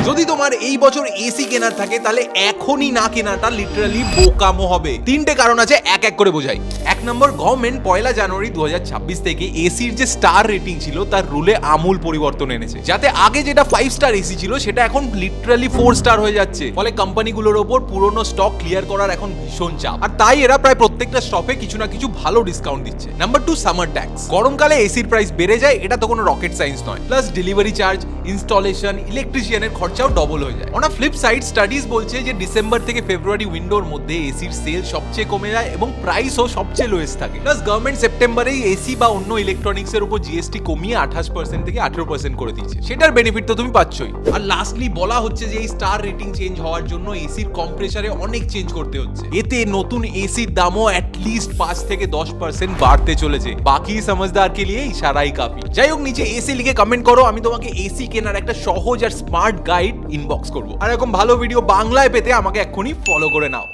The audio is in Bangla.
যদি তোমার এই বছর এসি কেনার থাকে তাহলে এখনই না কেনাটা লিটারালি বোকামো হবে। তিনটে কারণ আছে, এক এক করে বোঝাই। এক নম্বর, গভর্নমেন্ট 1 জানুয়ারি 2026 থেকে এসির যে স্টার রেটিং ছিল তার রুলে আমূল পরিবর্তন এনেছে, যাতে আগে যেটা 5 স্টার এসি ছিল সেটা এখন লিটারালি 4 স্টার হয়ে যাচ্ছে। ফলে কোম্পানিগুলোর ওপর পুরনো স্টক ক্লিয়ার করার এখন ভীষণ চাপ, আর তাই এরা প্রায় প্রত্যেকটা স্টপে কিছু না কিছু ভালো ডিসকাউন্ট দিচ্ছে। Number 2, summer tax. গরমকালে এসির প্রাইস বেড়ে যায়, এটা তো কোনো রকেট সায়েন্স নয়। প্লাস ডেলিভারি চার্জ, ইনস্টলেশন, ইলেকট্রিশিয়ানের খরচাও ডবল হয়ে যায়। On a flip side, studies বলছে যে ডিসেম্বর থেকে ফেব্রুয়ারি উইন্ডোর মধ্যে এসির সেল সবচেয়ে কমে যায় এবং প্রাইসও সবচেয়ে লোয়েস্ট থাকে। প্লাস গভর্নমেন্ট সেপ্টেম্বরেই এসি বা অন্য ইলেকট্রনিক্স এর উপর জিএসটি কমিয়ে 28% থেকে 18% করে দিয়েছে। সেটার বেনিফিট তো তুমি পাচ্ছই। আর লাস্টলি বলা হচ্ছে যে এই স্টার রেটিং চেঞ্জ হওয়ার জন্য এসির কম্প্রেসারে অনেক চেঞ্জ করতে হচ্ছে। এতে নতুন এসির দামও অ্যাটলিস্ট 5 থেকে 10% বাড়তে চলেছে। বাকি সমঝদার কে লিয়ে ইশারাই কাফি। যাই হোক, নিচে এসি লিখে কমেন্ট করো, আমি তোমাকে এসি কেনার একটা সহজ আর স্মার্ট গাইড ইনবক্স করবো। আর এরকম ভালো ভিডিও বাংলায় পেতে আমাকে এক্ষুনি ফলো করে নাও।